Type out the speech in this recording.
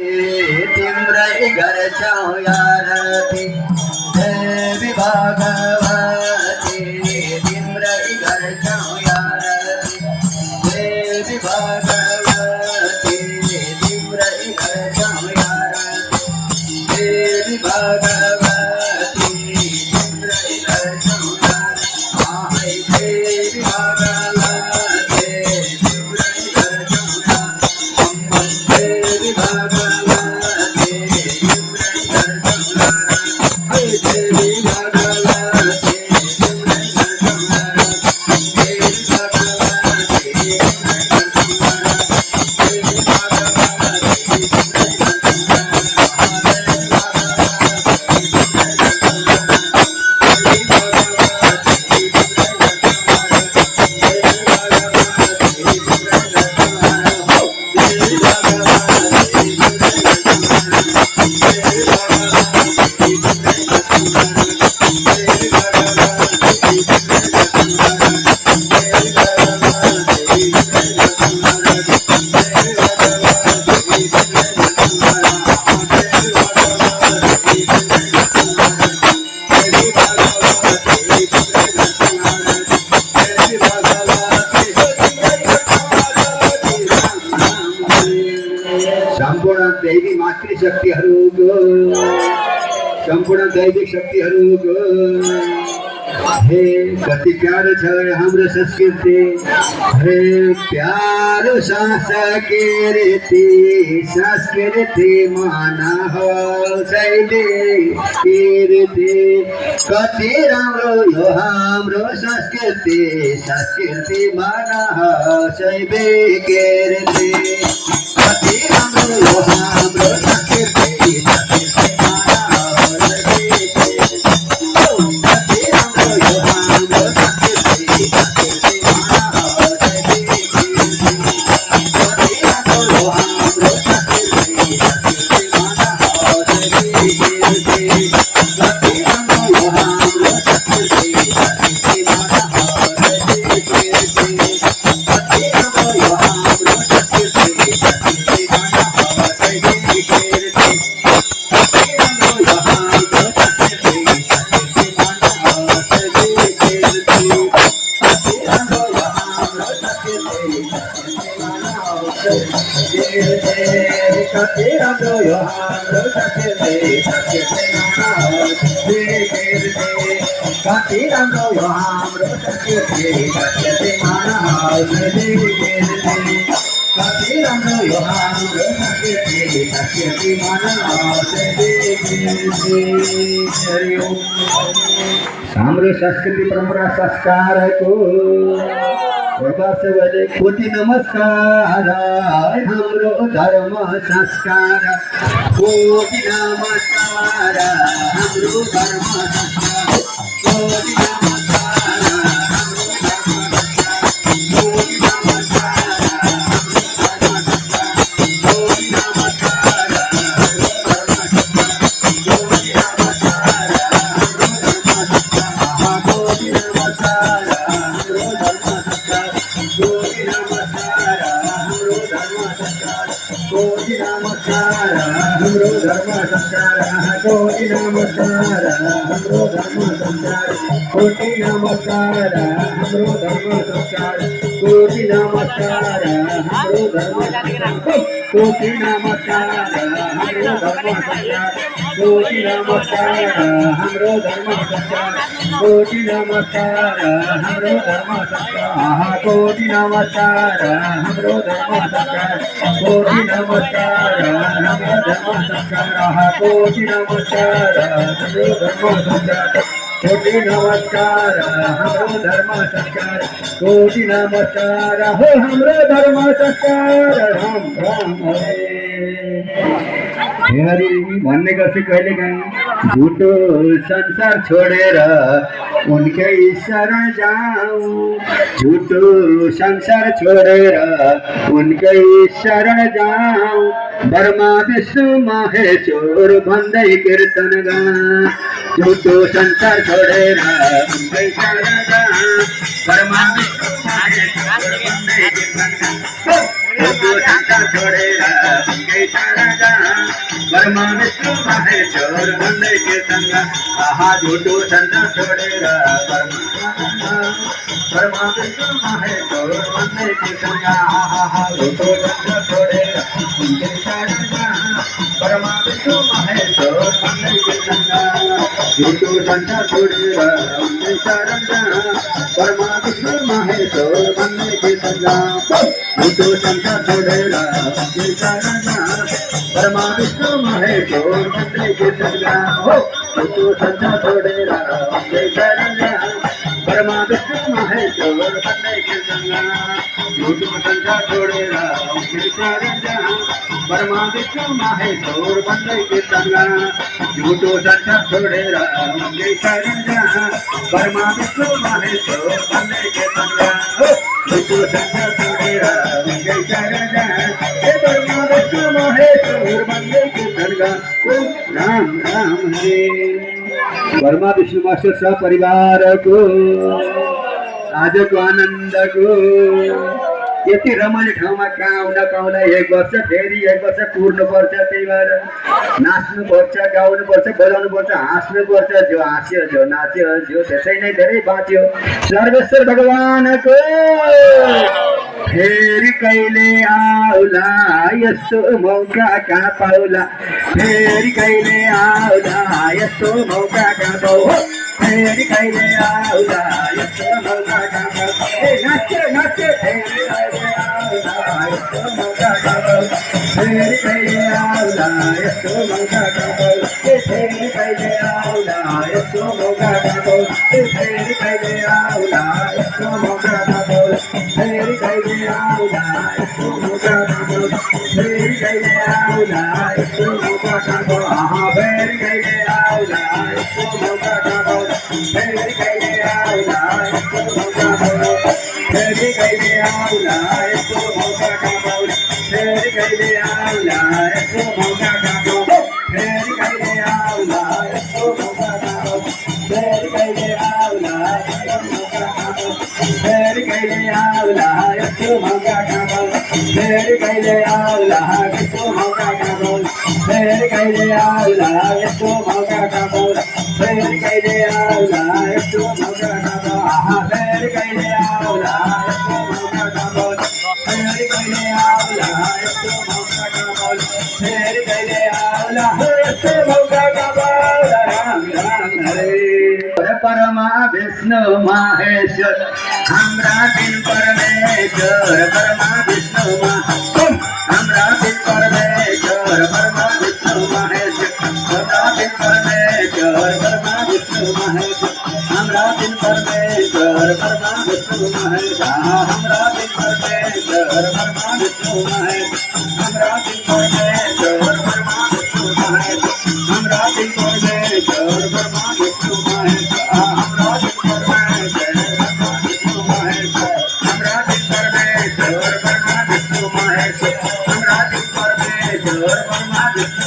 तिम्रै घर छौ यारती देवी भगवती तिम्रै घर छौ यारती देवी भगवती तिम्रै घर छौ यारती देवी भगवती तिम्रै घर छौ यारती आइ देवी भगवती तिम्रै घर छौ यारती देवी भगवती संपूर्ण दैवी मातृशक्तिहरूको सम्पूर्ण दैविक शक्तिहरूको हे कति प्यारो छ हाम्रो संस्कृति हे प्यारो संस्कृति माना हौसैले कीर्ति कति राम्रो यो हाम्रो संस्कृति माना हौसैले कीर्ति कति राम्रो यो हाम्रो संस्कृति हाम्रो संस्कृति परम्परा संस्कारको सबैले कोटि नमस्कार हाम्रो धर्म संस्कार कोटि नमस्कार हाम्रो धर्म संस्कार कोटि नमस्कार कोटि नमस्कार हाम्रो धर्म संस्कार कोटि नमस्कार हाम्रो धर्म संस्कार कोटि नमस्कार हाम्रो धर्म कोटि नमस्कार हाम्रो धर्म संस्कार कोटि नमस्कार हाम्रो धर्म संस्कार कोटि नमस्कार हाम्रो धर्म संस्कार कोटि नमस्कार हाम्रो धर्म संस्कार कोटि नमस्कार हाम्रो धर्म संस्कार कोटि नमस्कार हाम्रो धर्म संस्कार कोटि नमस्कार हाम्रो धर्म संस्कार कोटि नमस्कार हो हाम्रो धर्म संस्कार राम राम हरि भन्ने गर्छु कहिलेकाहीँ झुटो संसार छोडेर उनकै शरण जाऊँ झुटो संसार छोडेर उनकै शरण जाऊँ बर्मा विष्णु महेश्वर भन्दै कीर्तन गाऊँ झुटो संसार छोडेर उनकै शरण जाऊँ बर्मा विष्णु महेश्वर भन्दै कीर्तन गाऊँ झूठो संसार छोड़ेगा उनके सारा जहां ब्रह्मा विष्णु महेश्वर बनने के संगा आहा झूठो संसार छोड़ेगा ब्रह्मा विष्णु महेश्वर बनने के संगा आहा झूठो संसार छोड़ेगा उनके सारा जहां ब्रह्मा विष्णु महेश्वर बनने के संगा झूठो संसार छोड़ेगा उनके सारा जहां ब्रह्मा विष्णु महेश्वर बनने के संगा झूठो संसार छोड़ेगा उनके सारा जहां ब्रह्मा विष्णु महेश्वर बनने के संगा झूठो संसार छोड़ेगा उनके सारा जहां ब्रह्मा विष्णु महेश्वर बनने के संगा झूठो संसार छोड़ेगा उनके सारा जहां ब्रह्मा विष्णु महेश्वर बनने के संगा झूठो संसार छोड़ेगा उनके सारा जहां ब्रह्मा विष्णु महेश्वर बनने के संगा झूठो संसार छोड़ेगा उनके सारा जहां ब्रह्मा विष्णु महेश्वर बनने के संगा राम राम हरे ब्रह्मा विष्णु महेश्वर सपरिवार को आज को आनंद को यति रमाइलो ठाउँमा पाउँदा एक वर्ष फेरि एक वर्ष पुर्नुपर्छ त्यही भएर नाच्नुपर्छ गाउनुपर्छ बजाउनुपर्छ हाँस्नुपर्छ जो हाँस्यो जो नाच्यो जो त्यसै नै धेरै बाँच्यो सर्वेश्वर भगवानको फेरि कहिले आउला यस्तो मौका कहाँ पाउला फेरि कहिले आउला यस्तो मौका कहाँ पाउ फेरि कहिले आउला यस्तो मौका कहाँ पाउ नाच्यो नाच्यो फेरि कहिले आउला यस्तो मौका कहाँ पाउ फेरि कहिले आउला यस्तो मौका कहाँ पाउ फेरि कहिले आउला यस्तो मौका कहाँ पाउ फेरि कहिले आउला यस्तो मौका कहाँ पाउ फेरि कहिले आउला यस्तो मौका कहाँ पाउ फेरि कहिले आउला यस्तो मौका कहाँ पाउ आहा फेरि कहिले आउला यस्तो मौका कहाँ पाउ फेरि कहिले आउला यस्तो मौका पाउ फेरि कहिले आउला यस्तो मौका कहाँ पाउ फेरि कहिले आउला यस्तो मौका कहाँ पाउ फेरि कहिले आउला यस्तो मौका कहाँ पाउ फेरि कहिले आउला यस्तो मौका कहाँ पाउ फेरि कहिले आउला यस्तो मौका कहाँ पाउ फेरि कहिले आउला यस्तो मौका कहाँ पाउ फेरि कहिले आउला यस्तो मौका कहाँ पाउ फेरि कहिले आउला यस्तो मौका कहाँ पाउ आहा फेरि कहिले आउला यस्तो मौका कहाँ पाउ फेरि कहिले आउला यस्तो मौका कहाँ पाउ फेरि कहिले आउला यस्तो मौका कहाँ पाउ राम राम हरे परमा विष्णु महेश्वर हाम्रा दिन परमेश्वर परमा विष्णु महेश्वर हाम्रा दिन परमेश्वर परमा विष्णु महेश्वर हाम्रा दिन परमेश्वर परमा विष्णु महेश्वर हाम्रा दिन परमेश्वर परमा विष्णु महेश्वर हाम्रा दिन परमेश्वर परमा विष्णु महेश्वर हाम्रा दिन परमेश्वर परमा विष्णु महेश्वर हाम्रा दिन परमेश्वर परमा विष्णु महेश्वर हाम्रा दिन परमेश्वर परमा विष्णु महेश्वर हाम्रा दिन परमेश्वर परमा विष्णु महेश्वर हाम्रा दिन परमेश्वर परमा विष्णु